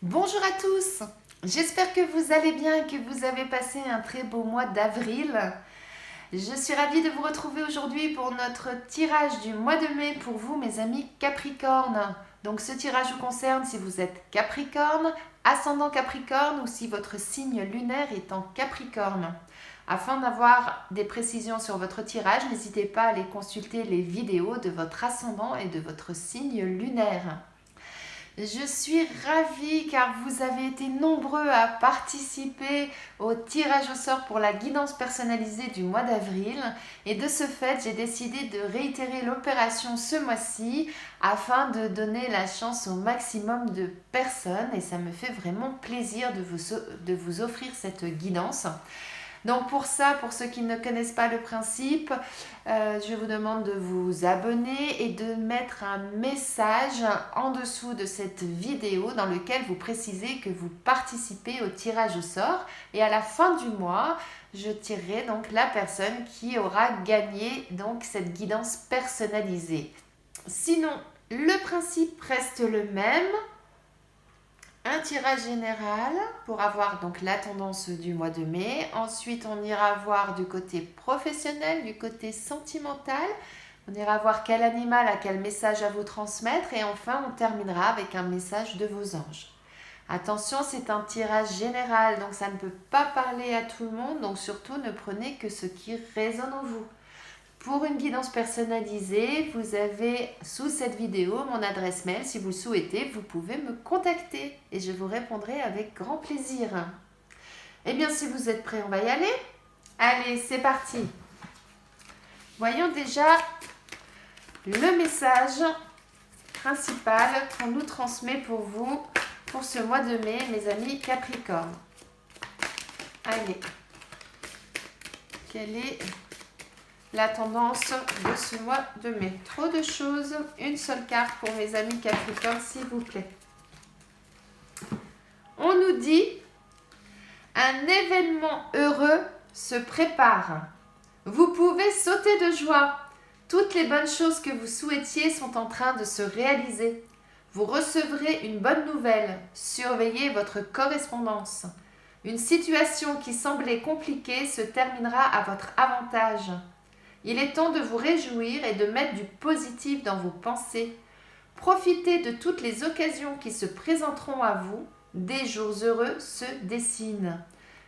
Bonjour à tous, j'espère que vous allez bien et que vous avez passé un très beau mois d'avril. Je suis ravie de vous retrouver aujourd'hui pour notre tirage du mois de mai pour vous mes amis Capricorne. Donc ce tirage vous concerne si vous êtes Capricorne, ascendant Capricorne ou si votre signe lunaire est en Capricorne. Afin d'avoir des précisions sur votre tirage, n'hésitez pas à aller consulter les vidéos de votre ascendant et de votre signe lunaire. Je suis ravie car vous avez été nombreux à participer au tirage au sort pour la guidance personnalisée du mois d'avril et de ce fait j'ai décidé de réitérer l'opération ce mois-ci afin de donner la chance au maximum de personnes et ça me fait vraiment plaisir de vous offrir cette guidance. Donc pour ça, pour ceux qui ne connaissent pas le principe, je vous demande de vous abonner et de mettre un message en dessous de cette vidéo dans lequel vous précisez que vous participez au tirage au sort. Et à la fin du mois, je tirerai donc la personne qui aura gagné donc cette guidance personnalisée. Sinon, le principe reste le même. Un tirage général pour avoir donc la tendance du mois de mai. Ensuite, on ira voir du côté professionnel, du côté sentimental. On ira voir quel animal a quel message à vous transmettre. Et enfin, on terminera avec un message de vos anges. Attention, c'est un tirage général, donc ça ne peut pas parler à tout le monde. Donc surtout, ne prenez que ce qui résonne en vous. Pour une guidance personnalisée, vous avez sous cette vidéo mon adresse mail. Si vous le souhaitez, vous pouvez me contacter et je vous répondrai avec grand plaisir. Eh bien, si vous êtes prêts, on va y aller. Allez, c'est parti. Voyons déjà le message principal qu'on nous transmet pour vous pour ce mois de mai, mes amis Capricorne. Allez, quelle est la tendance de ce mois de mai? Trop de choses, une seule carte pour mes amis Capricorne, s'il vous plaît. On nous dit un événement heureux se prépare. Vous pouvez sauter de joie. Toutes les bonnes choses que vous souhaitiez sont en train de se réaliser. Vous recevrez une bonne nouvelle. Surveillez votre correspondance. Une situation qui semblait compliquée se terminera à votre avantage. Il est temps de vous réjouir et de mettre du positif dans vos pensées. Profitez de toutes les occasions qui se présenteront à vous. Des jours heureux se dessinent.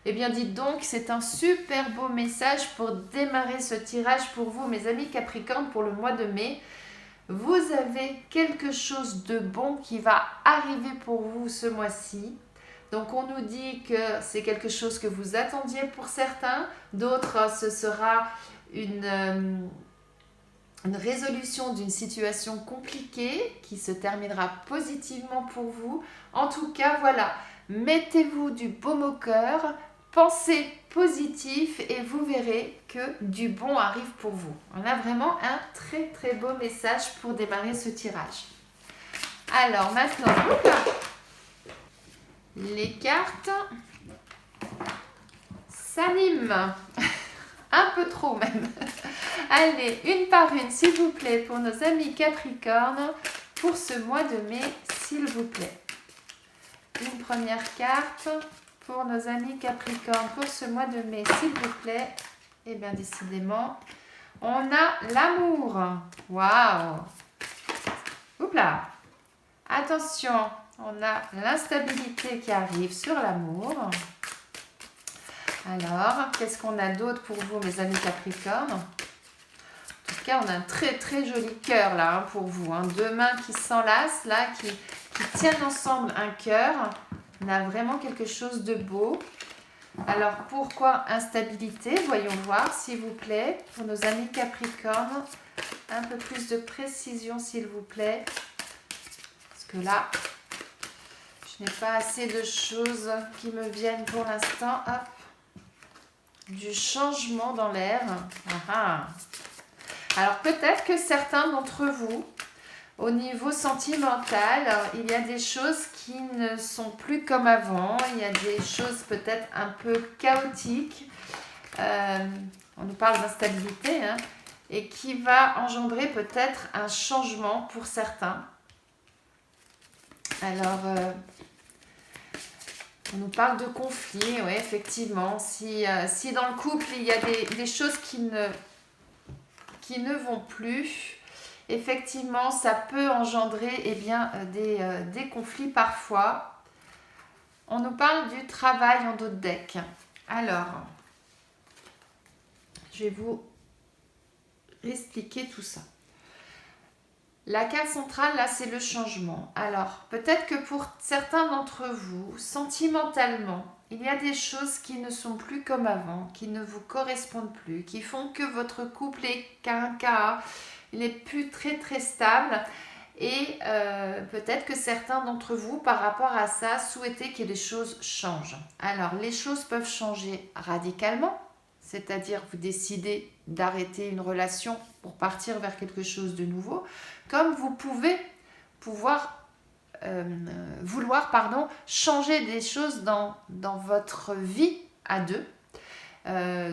Eh bien, dites donc, c'est un super beau message pour démarrer ce tirage pour vous, mes amis Capricorne, pour le mois de mai. Vous avez quelque chose de bon qui va arriver pour vous ce mois-ci. Donc on nous dit que c'est quelque chose que vous attendiez pour certains, d'autres ce sera une résolution d'une situation compliquée qui se terminera positivement pour vous. En tout cas, voilà, mettez-vous du baume au cœur, pensez positif et vous verrez que du bon arrive pour vous. On a vraiment un très très beau message pour démarrer ce tirage. Alors maintenant, les cartes s'animent. Un peu trop même. Allez, une par une, s'il vous plaît, pour nos amis Capricorne, pour ce mois de mai, s'il vous plaît. Une première carte pour nos amis Capricorne, pour ce mois de mai, s'il vous plaît. Eh bien, décidément, on a l'amour. Waouh! Oups là! Attention, on a l'instabilité qui arrive sur l'amour. Alors, qu'est-ce qu'on a d'autre pour vous, mes amis Capricorne? En tout cas, on a un très très joli cœur là pour vous. Deux mains qui s'enlacent là, qui tiennent ensemble un cœur. On a vraiment quelque chose de beau. Alors, pourquoi instabilité? Voyons voir, s'il vous plaît. Pour nos amis Capricorne, un peu plus de précision, s'il vous plaît. Parce que là, je n'ai pas assez de choses qui me viennent pour l'instant. Hop. Du changement dans l'air. Alors peut-être que certains d'entre vous, au niveau sentimental, il y a des choses qui ne sont plus comme avant. Il y a des choses peut-être un peu chaotiques. On nous parle d'instabilité, et qui va engendrer peut-être un changement pour certains. Alors, On nous parle de conflit, oui, effectivement. Si dans le couple, il y a des choses qui ne vont plus, effectivement, ça peut engendrer des conflits parfois. On nous parle du travail en dos de deck. Alors, je vais vous expliquer tout ça. La carte centrale, là, c'est le changement. Alors, peut-être que pour certains d'entre vous, sentimentalement, il y a des choses qui ne sont plus comme avant, qui ne vous correspondent plus, qui font que votre couple est qu'un cas, il n'est plus très très stable. Et peut-être que certains d'entre vous, par rapport à ça, souhaitaient que les choses changent. Alors, les choses peuvent changer radicalement, c'est-à-dire vous décidez d'arrêter une relation pour partir vers quelque chose de nouveau, comme vous pouvez vouloir changer des choses dans votre vie à deux.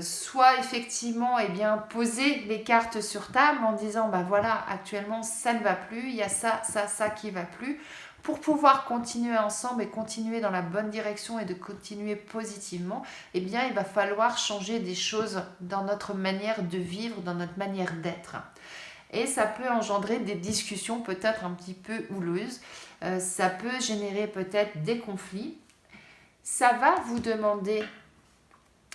Soit effectivement poser les cartes sur table en disant voilà, actuellement ça ne va plus, il y a ça qui va plus, pour pouvoir continuer ensemble et continuer dans la bonne direction et de continuer positivement. Il va falloir changer des choses dans notre manière de vivre, dans notre manière d'être. Et ça peut engendrer des discussions peut-être un petit peu houleuses, ça peut générer peut-être des conflits. Ça va vous demander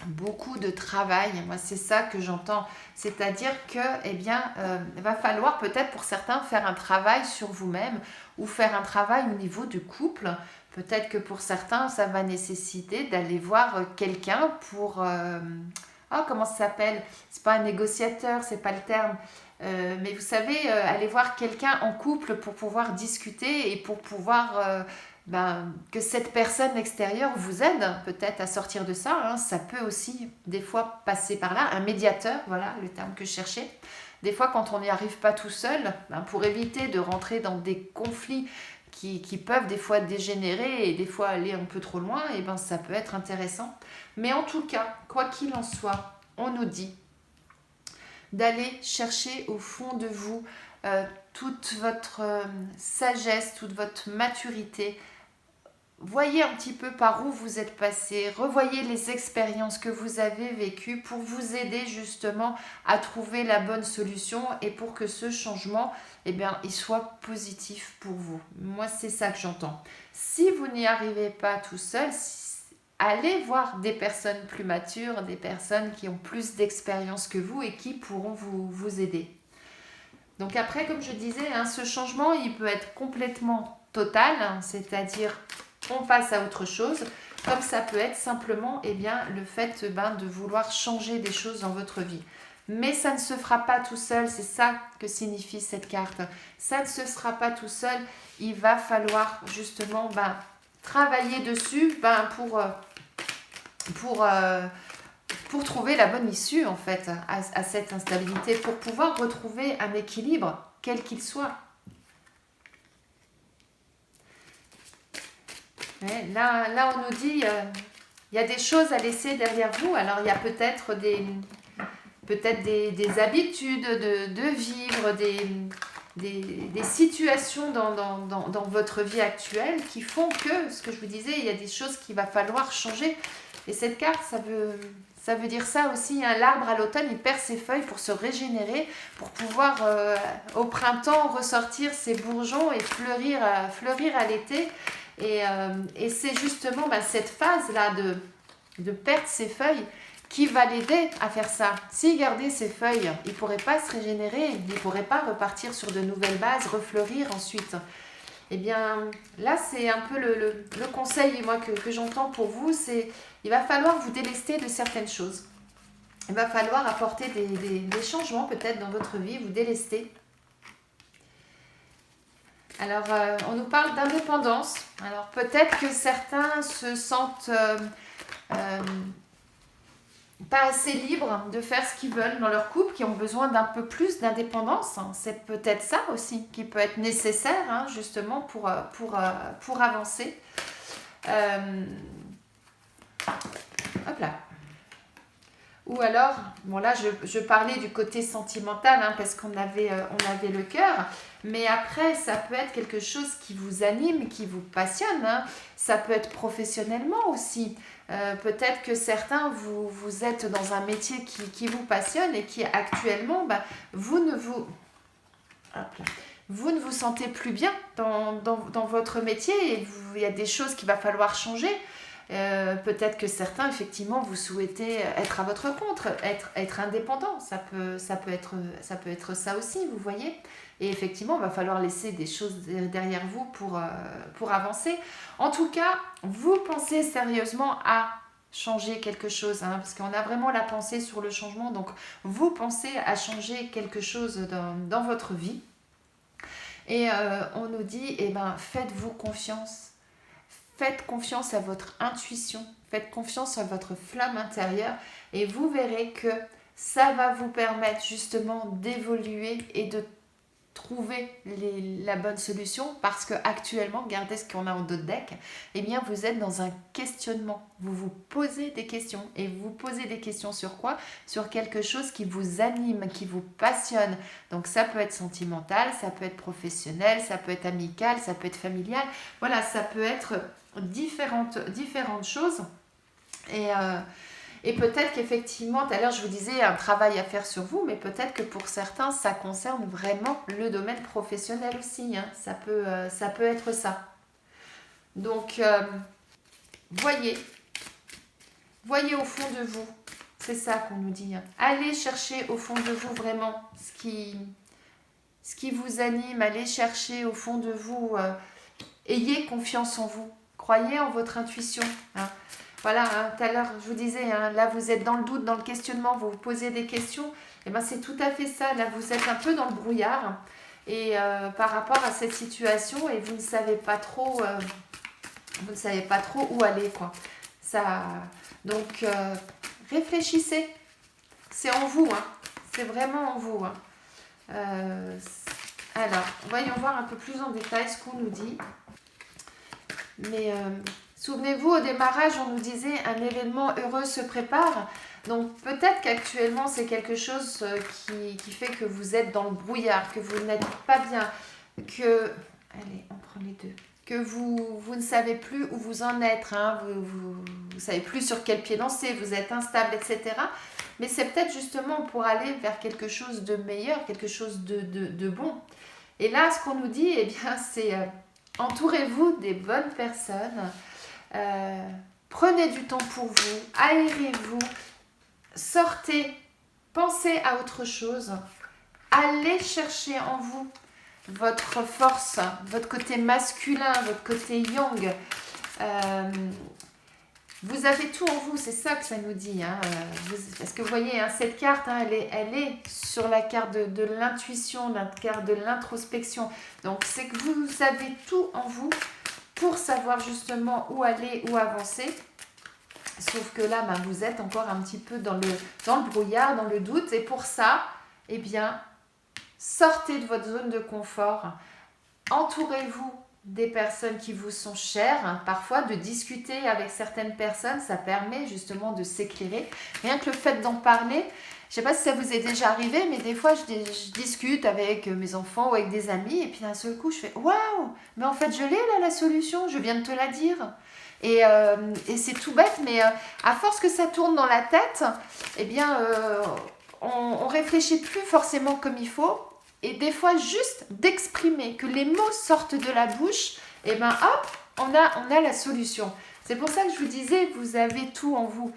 beaucoup de travail, moi c'est ça que j'entends, c'est-à-dire que va falloir peut-être pour certains faire un travail sur vous-même ou faire un travail au niveau du couple. Peut-être que pour certains ça va nécessiter d'aller voir quelqu'un pour comment ça s'appelle, c'est pas un négociateur, c'est pas le terme, mais vous savez, aller voir quelqu'un en couple pour pouvoir discuter et pour pouvoir que cette personne extérieure vous aide peut-être à sortir de ça. Hein. Ça peut aussi des fois passer par là, un médiateur, voilà le terme que je cherchais. Des fois quand on n'y arrive pas tout seul, pour éviter de rentrer dans des conflits qui peuvent des fois dégénérer et des fois aller un peu trop loin, ça peut être intéressant. Mais en tout cas, quoi qu'il en soit, on nous dit d'aller chercher au fond de vous toute votre sagesse, toute votre maturité. Voyez un petit peu par où vous êtes passé, revoyez les expériences que vous avez vécues pour vous aider justement à trouver la bonne solution et pour que ce changement, il soit positif pour vous. Moi, c'est ça que j'entends. Si vous n'y arrivez pas tout seul, allez voir des personnes plus matures, des personnes qui ont plus d'expérience que vous et qui pourront vous aider. Donc après, comme je disais, ce changement, il peut être complètement total, c'est-à-dire on passe à autre chose, comme ça peut être simplement le fait de vouloir changer des choses dans votre vie. Mais ça ne se fera pas tout seul, c'est ça que signifie cette carte. Ça ne se sera pas tout seul, il va falloir justement travailler dessus pour trouver la bonne issue en fait à cette instabilité, pour pouvoir retrouver un équilibre, quel qu'il soit. Ouais, là, on nous dit il y a des choses à laisser derrière vous. Alors, il y a peut-être des habitudes de vivre, des situations dans votre vie actuelle qui font que, ce que je vous disais, il y a des choses qu'il va falloir changer. Et cette carte, ça veut dire ça aussi. L'arbre à l'automne, il perd ses feuilles pour se régénérer, pour pouvoir au printemps ressortir ses bourgeons et fleurir à l'été. Et c'est justement cette phase-là de perdre ses feuilles qui va l'aider à faire ça. S'il gardait ses feuilles, il ne pourrait pas se régénérer, il ne pourrait pas repartir sur de nouvelles bases, refleurir ensuite. Là, c'est un peu le conseil moi, que j'entends pour vous, c'est il va falloir vous délester de certaines choses. Il va falloir apporter des changements peut-être dans votre vie, vous délester. Alors, on nous parle d'indépendance. Alors, peut-être que certains se sentent pas assez libres de faire ce qu'ils veulent dans leur couple, qui ont besoin d'un peu plus d'indépendance. C'est peut-être ça aussi qui peut être nécessaire, justement, pour avancer. Hop là. Ou alors, bon là je parlais du côté sentimental parce qu'on avait le cœur, Mais après, ça peut être quelque chose qui vous anime, qui vous passionne, hein. Ça peut être professionnellement aussi. Peut-être que certains, vous êtes dans un métier qui vous passionne et qui actuellement, vous ne vous, hop là, vous ne vous sentez plus bien dans votre métier et il y a des choses qu'il va falloir changer. Peut-être que certains, effectivement, vous souhaitez être à votre compte, être indépendant. Ça peut être ça aussi, vous voyez. Et effectivement, il va falloir laisser des choses derrière vous pour avancer. En tout cas, vous pensez sérieusement à changer quelque chose, hein, parce qu'on a vraiment la pensée sur le changement. Donc, vous pensez à changer quelque chose dans votre vie. Et on nous dit, eh ben, faites-vous confiance. Faites confiance à votre intuition. Faites confiance à votre flamme intérieure. Et vous verrez que ça va vous permettre justement d'évoluer et de trouver la bonne solution, parce que actuellement, regardez ce qu'on a en dos de deck, eh bien vous êtes dans un questionnement, vous vous posez des questions, et vous posez des questions sur quoi? Sur quelque chose qui vous anime, qui vous passionne. Donc ça peut être sentimental, ça peut être professionnel, ça peut être amical, ça peut être familial, voilà, ça peut être différentes choses. Et peut-être qu'effectivement, tout à l'heure je vous disais un travail à faire sur vous, mais peut-être que pour certains, ça concerne vraiment le domaine professionnel aussi, hein. Ça peut être ça. Donc, voyez au fond de vous, c'est ça qu'on nous dit, hein. Allez chercher au fond de vous vraiment ce qui vous anime, allez chercher au fond de vous, ayez confiance en vous, croyez en votre intuition, hein. Voilà, hein, tout à l'heure, je vous disais, hein, là, vous êtes dans le doute, dans le questionnement, vous vous posez des questions. Et ben, c'est tout à fait ça. Là, vous êtes un peu dans le brouillard et par rapport à cette situation, et vous ne savez pas trop, où aller, quoi. Ça, donc, réfléchissez. C'est en vous, hein. C'est vraiment en vous, hein. Alors, voyons voir un peu plus en détail ce qu'on nous dit. Mais souvenez-vous, au démarrage, on nous disait un événement heureux se prépare. Donc peut-être qu'actuellement, c'est quelque chose qui fait que vous êtes dans le brouillard, que vous n'êtes pas bien, que... Allez, on prend les deux. Que vous ne savez plus où vous en êtes, hein, vous ne savez plus sur quel pied danser, vous êtes instable, etc. Mais c'est peut-être justement pour aller vers quelque chose de meilleur, quelque chose de bon. Et là, ce qu'on nous dit, eh bien, c'est... entourez-vous des bonnes personnes, prenez du temps pour vous, aérez-vous, sortez, pensez à autre chose, allez chercher en vous votre force, votre côté masculin, votre côté yang. Vous avez tout en vous, c'est ça que ça nous dit, hein. Parce que vous voyez, hein, cette carte, hein, elle est sur la carte de l'intuition, la carte de l'introspection. Donc c'est que vous avez tout en vous pour savoir justement où aller, où avancer. Sauf que là, vous êtes encore un petit peu dans le brouillard, dans le doute. Et pour ça, eh bien, sortez de votre zone de confort. Entourez-vous des personnes qui vous sont chères, hein. Parfois de discuter avec certaines personnes, ça permet justement de s'éclairer. Rien que le fait d'en parler, je ne sais pas si ça vous est déjà arrivé, mais des fois je discute avec mes enfants ou avec des amis, et puis d'un seul coup je fais waouh, mais en fait je l'ai là la solution, je viens de te la dire. Et c'est tout bête, mais à force que ça tourne dans la tête, eh bien on réfléchit plus forcément comme il faut. Et des fois, juste d'exprimer, que les mots sortent de la bouche, et ben hop, on a la solution. C'est pour ça que je vous disais, vous avez tout en vous.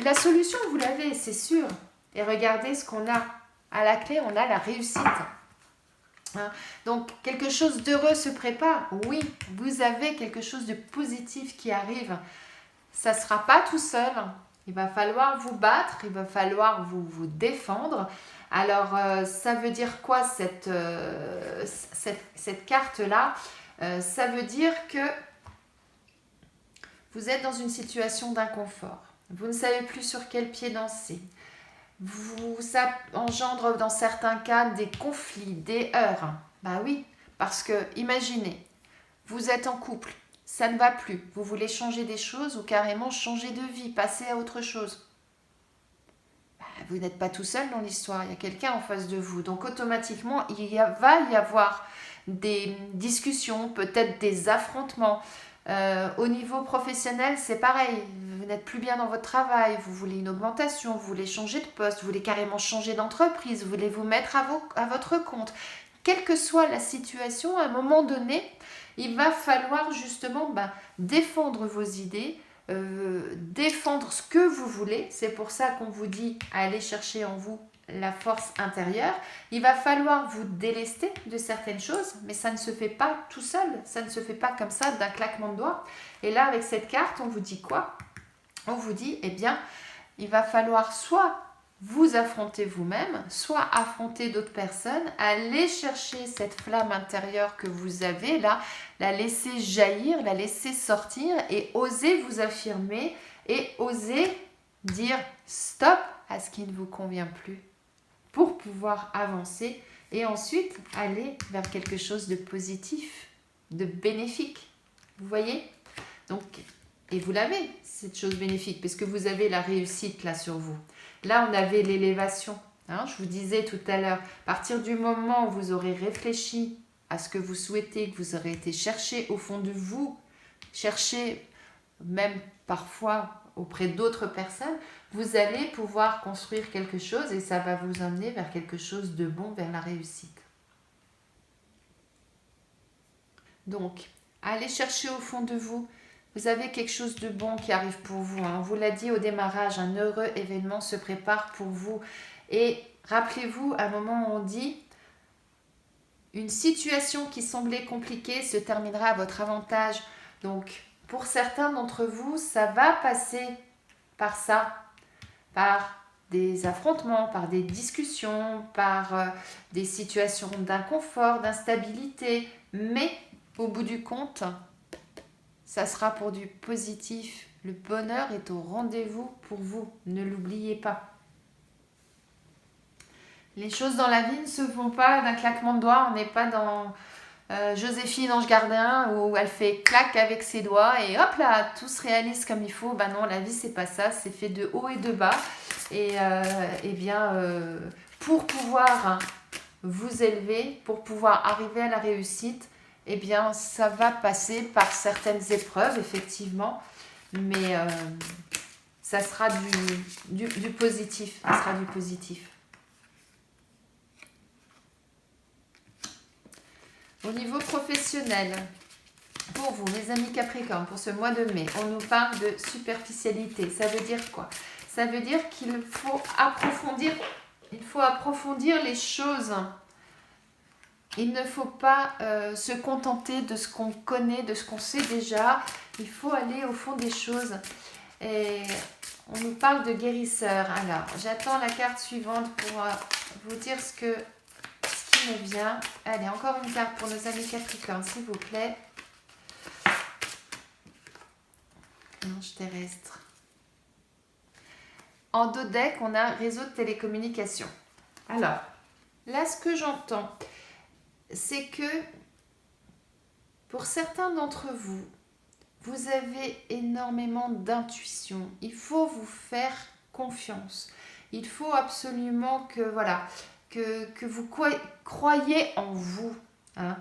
La solution, vous l'avez, c'est sûr. Et regardez ce qu'on a. À la clé, on a la réussite. Hein? Donc, quelque chose d'heureux se prépare. Oui, vous avez quelque chose de positif qui arrive. Ça ne sera pas tout seul. Il va falloir vous battre, il va falloir vous défendre. Alors, ça veut dire quoi cette carte-là? Ça veut dire que vous êtes dans une situation d'inconfort. Vous ne savez plus sur quel pied danser. Ça engendre dans certains cas des conflits, des heurts. Bah oui, parce que imaginez, vous êtes en couple, ça ne va plus. Vous voulez changer des choses ou carrément changer de vie, passer à autre chose. vous n'êtes pas tout seul dans l'histoire, il y a quelqu'un en face de vous. Donc automatiquement, va y avoir des discussions, peut-être des affrontements. Au niveau professionnel, c'est pareil. Vous n'êtes plus bien dans votre travail, vous voulez une augmentation, vous voulez changer de poste, vous voulez carrément changer d'entreprise, vous voulez vous mettre à votre compte. Quelle que soit la situation, à un moment donné, il va falloir justement défendre vos idées, défendre ce que vous voulez. C'est pour ça qu'on vous dit allez chercher en vous la force intérieure. Il va falloir vous délester de certaines choses, mais ça ne se fait pas tout seul, ça ne se fait pas comme ça d'un claquement de doigts. Et là, avec cette carte, on vous dit quoi? On vous dit, eh bien, il va falloir soit vous affronter vous-même, soit affronter d'autres personnes, aller chercher cette flamme intérieure que vous avez là, la laisser jaillir, la laisser sortir et oser vous affirmer et oser dire stop à ce qui ne vous convient plus pour pouvoir avancer et ensuite aller vers quelque chose de positif, de bénéfique. Vous voyez? Donc, et vous l'avez, cette chose bénéfique, parce que vous avez la réussite là sur vous. Là, on avait l'élévation. Hein, je vous disais tout à l'heure, à partir du moment où vous aurez réfléchi à ce que vous souhaitez, que vous aurez été chercher au fond de vous, chercher même parfois auprès d'autres personnes, vous allez pouvoir construire quelque chose et ça va vous emmener vers quelque chose de bon, vers la réussite. Donc, allez chercher au fond de vous. Vous avez quelque chose de bon qui arrive pour vous. Hein. On vous l'a dit au démarrage, un heureux événement se prépare pour vous. Et rappelez-vous, à un moment où on dit une situation qui semblait compliquée se terminera à votre avantage. Donc, pour certains d'entre vous, ça va passer par ça, par des affrontements, par des discussions, par des situations d'inconfort, d'instabilité. Mais au bout du compte, ça sera pour du positif. Le bonheur est au rendez-vous pour vous. Ne l'oubliez pas. Les choses dans la vie ne se font pas d'un claquement de doigts. On n'est pas dans Joséphine Ange Gardien où elle fait clac avec ses doigts et hop là, tout se réalise comme il faut. Ben non, la vie c'est pas ça. C'est fait de haut et de bas. Et pour pouvoir vous élever, pour pouvoir arriver à la réussite, eh bien, ça va passer par certaines épreuves, effectivement, mais ça sera du positif. Ça sera du positif. Au niveau professionnel, pour vous, mes amis Capricorne, pour ce mois de mai, on nous parle de superficialité. Ça veut dire quoi? Ça veut dire qu'il faut approfondir les choses. Il ne faut pas se contenter de ce qu'on connaît, de ce qu'on sait déjà. Il faut aller au fond des choses. Et on nous parle de guérisseur. Alors, j'attends la carte suivante pour vous dire ce qui me vient. Allez, encore une carte pour nos amis Capricorne, s'il vous plaît. Ange terrestre. En dos de deck, on a réseau de télécommunications. Alors, là, ce que j'entends, c'est que pour certains d'entre vous, vous avez énormément d'intuition. Il faut vous faire confiance. Il faut absolument que vous croyez en vous. Hein.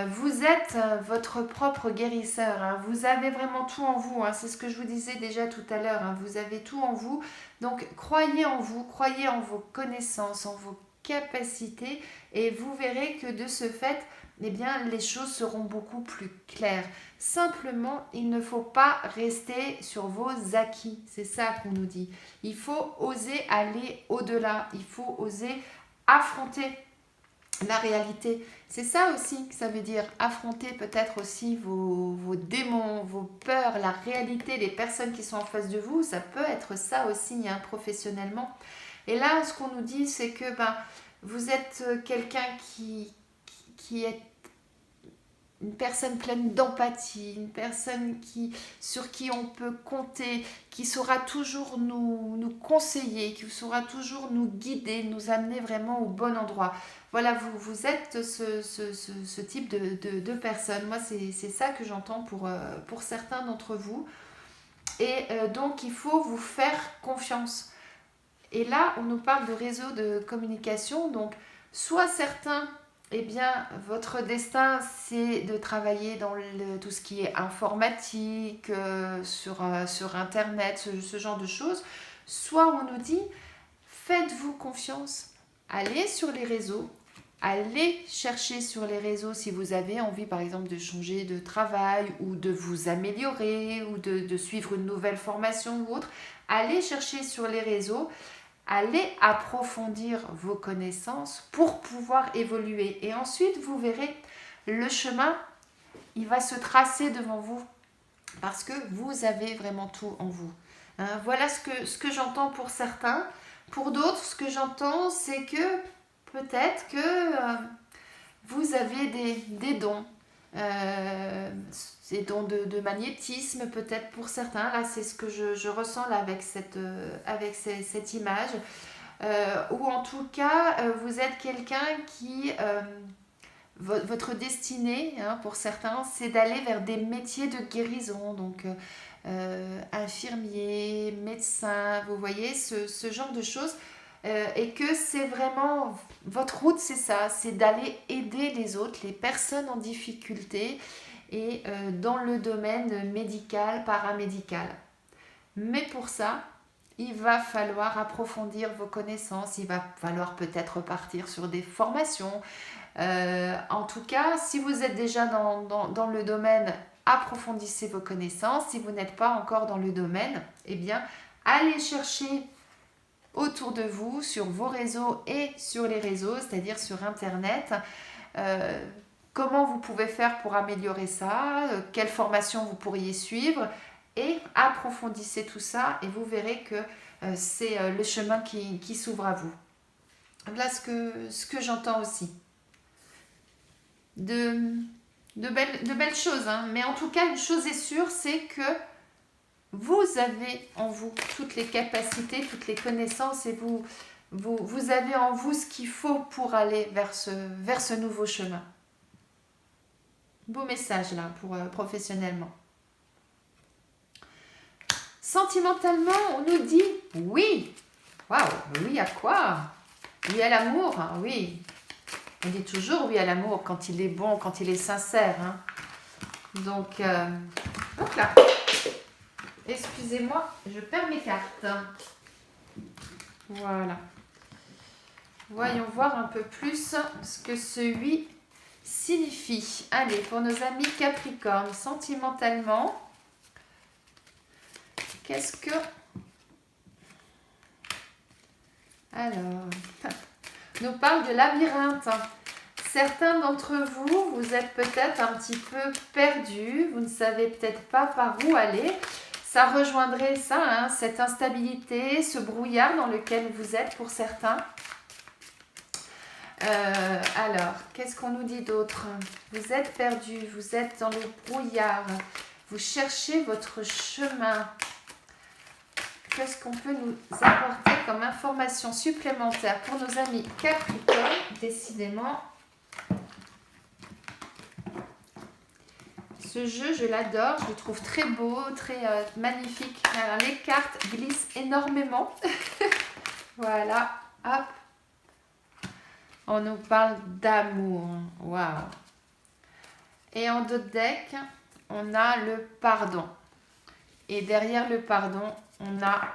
Vous êtes votre propre guérisseur. Hein. Vous avez vraiment tout en vous. Hein. C'est ce que je vous disais déjà tout à l'heure. Hein. Vous avez tout en vous. Donc, croyez en vous, croyez en vos connaissances, en vos capacités et vous verrez que de ce fait, eh bien, les choses seront beaucoup plus claires. Simplement, il ne faut pas rester sur vos acquis. C'est ça qu'on nous dit. Il faut oser aller au-delà. Il faut oser affronter la réalité. C'est ça aussi que ça veut dire. Affronter peut-être aussi vos démons, vos peurs, la réalité, les personnes qui sont en face de vous. Ça peut être ça aussi, hein, professionnellement. Et là, ce qu'on nous dit, c'est que vous êtes quelqu'un qui est une personne pleine d'empathie, une personne sur qui on peut compter, qui saura toujours nous conseiller, qui saura toujours nous guider, nous amener vraiment au bon endroit. Voilà, vous êtes ce type de personne. Moi, c'est ça que j'entends pour certains d'entre vous. Et donc, il faut vous faire confiance. Et là, on nous parle de réseau de communication. Donc, soit certains, eh bien, votre destin, c'est de travailler dans tout ce qui est informatique, sur Internet, ce genre de choses. Soit on nous dit, faites-vous confiance, allez sur les réseaux, allez chercher sur les réseaux si vous avez envie, par exemple, de changer de travail ou de vous améliorer ou de suivre une nouvelle formation ou autre. Allez chercher sur les réseaux. Allez approfondir vos connaissances pour pouvoir évoluer. Et ensuite, vous verrez, le chemin, il va se tracer devant vous parce que vous avez vraiment tout en vous. Hein, voilà ce que j'entends pour certains. Pour d'autres, ce que j'entends, c'est que peut-être que vous avez des dons. Des dons de magnétisme peut-être pour certains. Là, c'est ce que je ressens là avec cette image. Ou en tout cas, vous êtes quelqu'un qui... votre destinée, hein, pour certains, c'est d'aller vers des métiers de guérison. Donc, infirmier, médecin, vous voyez, ce genre de choses. Et que c'est vraiment... Votre route, c'est ça, c'est d'aller aider les autres, les personnes en difficulté et dans le domaine médical, paramédical. Mais pour ça, il va falloir approfondir vos connaissances, il va falloir peut-être partir sur des formations. En tout cas, si vous êtes déjà dans le domaine, approfondissez vos connaissances. Si vous n'êtes pas encore dans le domaine, eh bien, allez chercher autour de vous, sur vos réseaux et sur les réseaux, c'est-à-dire sur Internet. Comment vous pouvez faire pour améliorer ça, quelle formation vous pourriez suivre, et approfondissez tout ça et vous verrez que c'est le chemin qui s'ouvre à vous. Voilà ce que j'entends aussi. De belles choses, hein. Mais en tout cas, une chose est sûre, c'est que vous avez en vous toutes les capacités, toutes les connaissances et vous avez en vous ce qu'il faut pour aller vers ce nouveau chemin. Beau message là pour professionnellement. Sentimentalement, on nous dit oui. Waouh, oui à quoi? Oui à l'amour, hein, oui. On dit toujours oui à l'amour quand il est bon, quand il est sincère. Hein. Donc, hop là. Excusez-moi, je perds mes cartes. Voilà. Voyons voir un peu plus ce que ce oui signifie. Allez, pour nos amis Capricorne, sentimentalement, qu'est-ce que... Alors, on nous parle de labyrinthe. Certains d'entre vous, vous êtes peut-être un petit peu perdus, vous ne savez peut-être pas par où aller. Ça rejoindrait ça, hein, cette instabilité, ce brouillard dans lequel vous êtes pour certains. Alors, qu'est-ce qu'on nous dit d'autre? Vous êtes perdu, vous êtes dans le brouillard, vous cherchez votre chemin. Qu'est-ce qu'on peut nous apporter comme information supplémentaire pour nos amis Capricorne? Décidément, ce jeu, je l'adore, je le trouve très beau, très magnifique. Alors, les cartes glissent énormément. Voilà, hop. On nous parle d'amour. Waouh. Et en dos de deck, on a le pardon. Et derrière le pardon, on a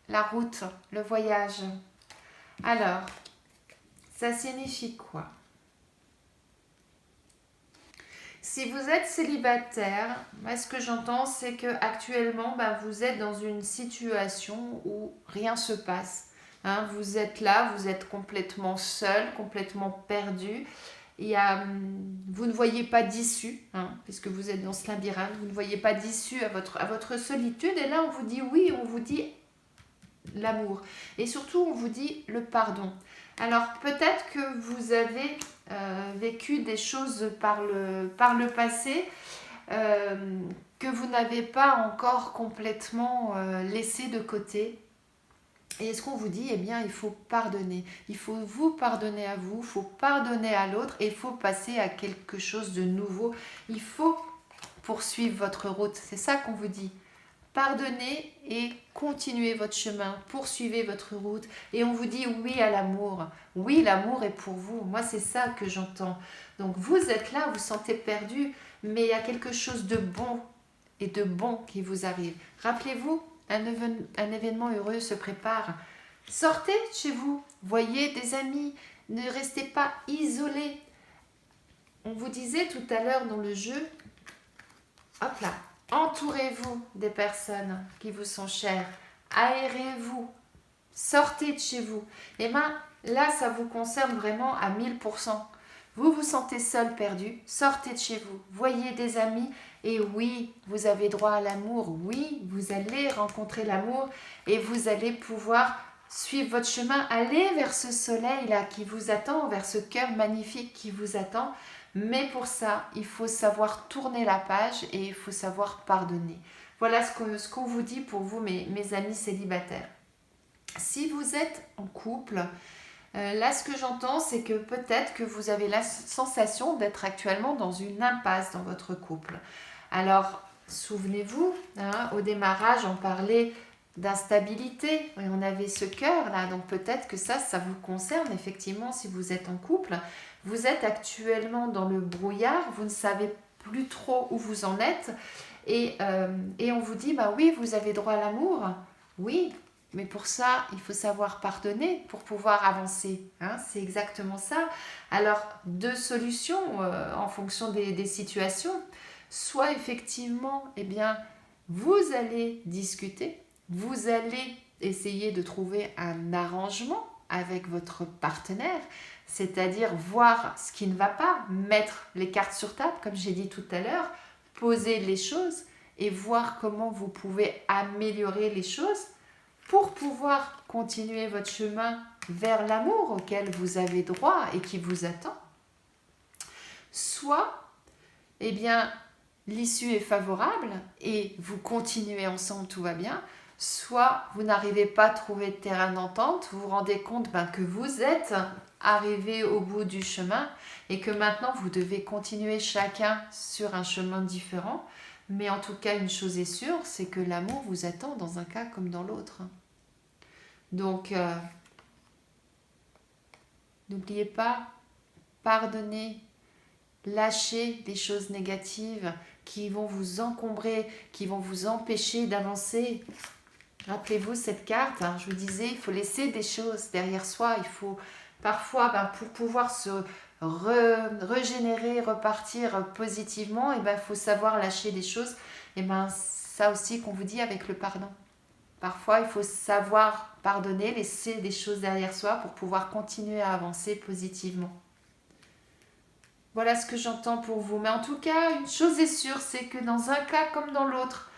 la route, le voyage. Alors, ça signifie quoi? Si vous êtes célibataire, moi, ce que j'entends, c'est que actuellement, vous êtes dans une situation où rien se passe. Hein, vous êtes là, vous êtes complètement seul, complètement perdu. Vous ne voyez pas d'issue, hein, puisque vous êtes dans ce labyrinthe, vous ne voyez pas d'issue à votre solitude. Et là, on vous dit oui, on vous dit l'amour. Et surtout, on vous dit le pardon. Alors, peut-être que vous avez vécu des choses par le passé que vous n'avez pas encore complètement laissé de côté. Et ce qu'on vous dit, eh bien, il faut pardonner. Il faut vous pardonner à vous, il faut pardonner à l'autre et il faut passer à quelque chose de nouveau. Il faut poursuivre votre route. C'est ça qu'on vous dit. pardonnez et continuez votre chemin, poursuivez votre route. Et on vous dit oui à l'amour. Oui, l'amour est pour vous. Moi, c'est ça que j'entends. Donc, vous êtes là, vous vous sentez perdu, mais il y a quelque chose de bon et de bon qui vous arrive. Rappelez-vous, un événement heureux se prépare. Sortez de chez vous, voyez des amis, ne restez pas isolés. On vous disait tout à l'heure dans le jeu, hop là, entourez-vous des personnes qui vous sont chères, aérez-vous, sortez de chez vous. Et bien là, ça vous concerne vraiment à 1000%. Vous vous sentez seul, perdu, sortez de chez vous, voyez des amis et oui, vous avez droit à l'amour, oui, vous allez rencontrer l'amour et vous allez pouvoir suivre votre chemin, aller vers ce soleil-là qui vous attend, vers ce cœur magnifique qui vous attend. Mais pour ça, il faut savoir tourner la page et il faut savoir pardonner. Voilà ce qu'on vous dit pour vous, mes amis célibataires. Si vous êtes en couple, là, ce que j'entends, c'est que peut-être que vous avez la sensation d'être actuellement dans une impasse dans votre couple. Alors, souvenez-vous, hein, au démarrage, on parlait d'instabilité et on avait ce cœur là, donc peut-être que ça vous concerne effectivement si vous êtes en couple. Vous êtes actuellement dans le brouillard, vous ne savez plus trop où vous en êtes et on vous dit, bah oui, vous avez droit à l'amour, oui, mais pour ça, il faut savoir pardonner pour pouvoir avancer. Hein, c'est exactement ça. Alors, deux solutions en fonction des situations. Soit effectivement, eh bien, vous allez discuter, vous allez essayer de trouver un arrangement avec votre partenaire, c'est-à-dire voir ce qui ne va pas, mettre les cartes sur table, comme j'ai dit tout à l'heure, poser les choses et voir comment vous pouvez améliorer les choses pour pouvoir continuer votre chemin vers l'amour auquel vous avez droit et qui vous attend. Soit, eh bien, l'issue est favorable et vous continuez ensemble, tout va bien. Soit vous n'arrivez pas à trouver de terrain d'entente, vous vous rendez compte que vous êtes arrivé au bout du chemin et que maintenant vous devez continuer chacun sur un chemin différent. Mais en tout cas, une chose est sûre, c'est que l'amour vous attend dans un cas comme dans l'autre. Donc, n'oubliez pas, pardonnez, lâchez des choses négatives qui vont vous encombrer, qui vont vous empêcher d'avancer. Rappelez-vous cette carte, hein, je vous disais, il faut laisser des choses derrière soi. Il faut parfois, pour pouvoir se régénérer, repartir positivement, il faut savoir lâcher des choses. Et ça aussi qu'on vous dit avec le pardon. Parfois, il faut savoir pardonner, laisser des choses derrière soi pour pouvoir continuer à avancer positivement. Voilà ce que j'entends pour vous. Mais en tout cas, une chose est sûre, c'est que dans un cas comme dans l'autre,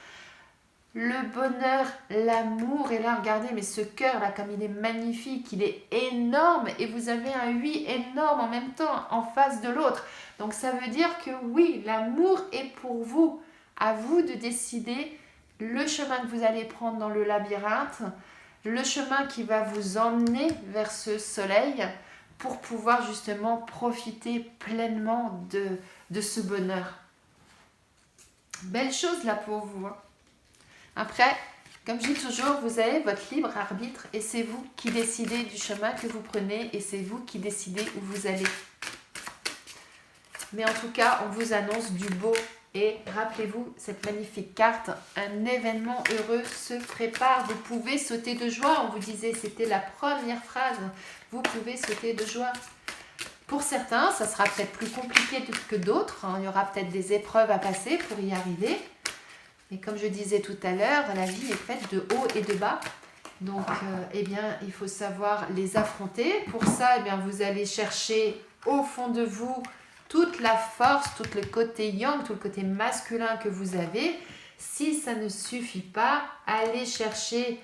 le bonheur, l'amour, et là, regardez, mais ce cœur-là, comme il est magnifique, il est énorme, et vous avez un oui énorme en même temps, en face de l'autre. Donc, ça veut dire que oui, l'amour est pour vous. À vous de décider le chemin que vous allez prendre dans le labyrinthe, le chemin qui va vous emmener vers ce soleil pour pouvoir justement profiter pleinement de ce bonheur. Belle chose là pour vous. Hein. Après, comme je dis toujours, vous avez votre libre arbitre et c'est vous qui décidez du chemin que vous prenez et c'est vous qui décidez où vous allez. Mais en tout cas, on vous annonce du beau. Et rappelez-vous, cette magnifique carte, un événement heureux se prépare. Vous pouvez sauter de joie. On vous disait, c'était la première phrase. Vous pouvez sauter de joie. Pour certains, ça sera peut-être plus compliqué que d'autres. Hein. Il y aura peut-être des épreuves à passer pour y arriver. Mais comme je disais tout à l'heure, la vie est faite de haut et de bas. Donc, il faut savoir les affronter. Pour ça, vous allez chercher au fond de vous toute la force, tout le côté yang, tout le côté masculin que vous avez. Si ça ne suffit pas, allez chercher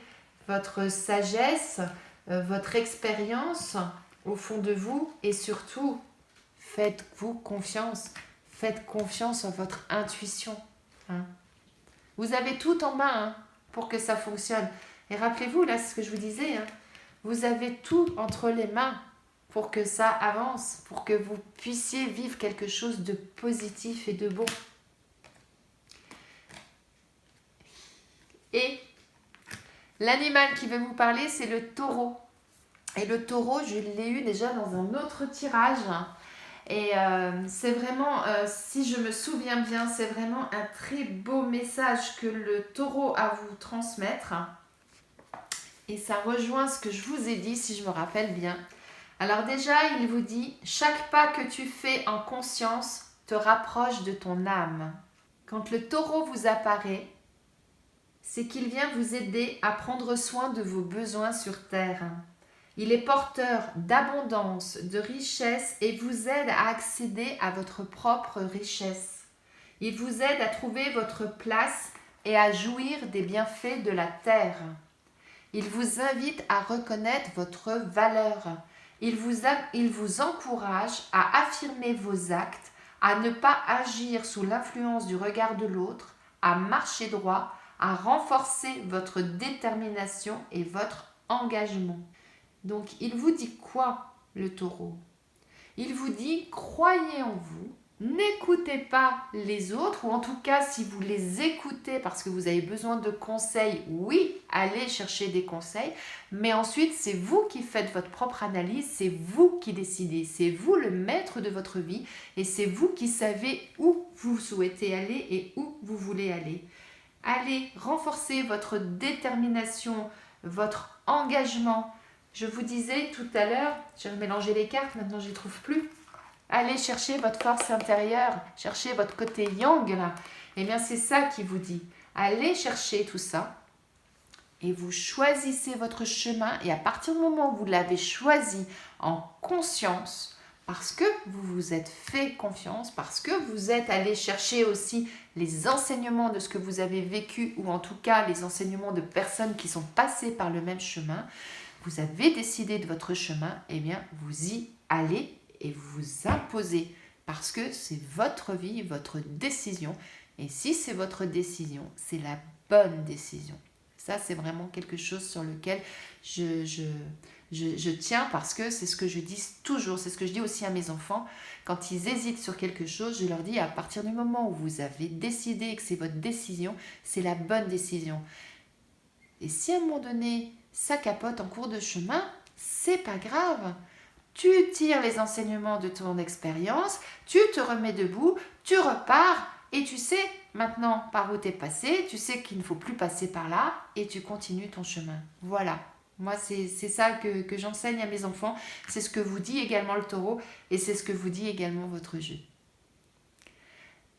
votre sagesse, votre expérience au fond de vous et surtout, faites-vous confiance. Faites confiance en votre intuition. Hein. Vous avez tout en main pour que ça fonctionne. Et rappelez-vous, là, ce que je vous disais, vous avez tout entre les mains pour que ça avance, pour que vous puissiez vivre quelque chose de positif et de bon. Et l'animal qui veut vous parler, c'est le taureau. Et le taureau, je l'ai eu déjà dans un autre tirage. Et c'est vraiment, si je me souviens bien, c'est vraiment un très beau message que le taureau a à vous transmettre. Et ça rejoint ce que je vous ai dit, si je me rappelle bien. Alors déjà, il vous dit, chaque pas que tu fais en conscience te rapproche de ton âme. Quand le taureau vous apparaît, c'est qu'il vient vous aider à prendre soin de vos besoins sur terre. Il est porteur d'abondance, de richesse et vous aide à accéder à votre propre richesse. Il vous aide à trouver votre place et à jouir des bienfaits de la terre. Il vous invite à reconnaître votre valeur. Il vous encourage à affirmer vos actes, à ne pas agir sous l'influence du regard de l'autre, à marcher droit, à renforcer votre détermination et votre engagement. Donc, il vous dit quoi, le taureau? Il vous dit, croyez en vous, n'écoutez pas les autres, ou en tout cas, si vous les écoutez parce que vous avez besoin de conseils, oui, allez chercher des conseils, mais ensuite, c'est vous qui faites votre propre analyse, c'est vous qui décidez, c'est vous le maître de votre vie, et c'est vous qui savez où vous souhaitez aller et où vous voulez aller. Allez renforcer votre détermination, votre engagement. Je vous disais tout à l'heure, j'ai mélangé les cartes, maintenant je ne les trouve plus. Allez chercher votre force intérieure, cherchez votre côté yang là. Eh bien c'est ça qui vous dit. Allez chercher tout ça et vous choisissez votre chemin. Et à partir du moment où vous l'avez choisi en conscience, parce que vous vous êtes fait confiance, parce que vous êtes allé chercher aussi les enseignements de ce que vous avez vécu, ou en tout cas les enseignements de personnes qui sont passées par le même chemin, vous avez décidé de votre chemin, eh bien vous y allez et vous vous imposez, parce que c'est votre vie, votre décision, et si c'est votre décision, c'est la bonne décision. Ça, c'est vraiment quelque chose sur lequel je tiens, parce que c'est ce que je dis toujours, c'est ce que je dis aussi à mes enfants. Quand ils hésitent sur quelque chose, je leur dis, à partir du moment où vous avez décidé et que c'est votre décision, c'est la bonne décision. Et si à un moment donné, ça capote en cours de chemin, c'est pas grave. Tu tires les enseignements de ton expérience, tu te remets debout, tu repars et tu sais maintenant par où tu es passé, tu sais qu'il ne faut plus passer par là et tu continues ton chemin. Voilà. Moi, c'est ça que j'enseigne à mes enfants. C'est ce que vous dit également le taureau et c'est ce que vous dit également votre jeu.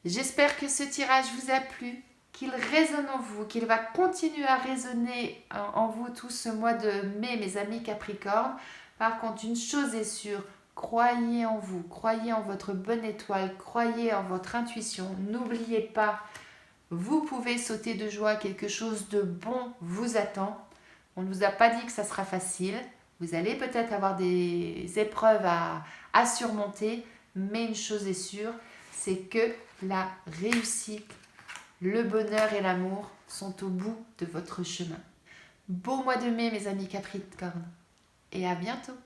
J'espère que ce tirage vous a plu, qu'il résonne en vous, qu'il va continuer à résonner en vous tout ce mois de mai, mes amis Capricorne. Par contre, une chose est sûre, croyez en vous, croyez en votre bonne étoile, croyez en votre intuition. N'oubliez pas, vous pouvez sauter de joie, quelque chose de bon vous attend. On ne vous a pas dit que ça sera facile. Vous allez peut-être avoir des épreuves à surmonter, mais une chose est sûre, c'est que la réussite, le bonheur et l'amour sont au bout de votre chemin. Beau mois de mai, mes amis Capricorne, et à bientôt.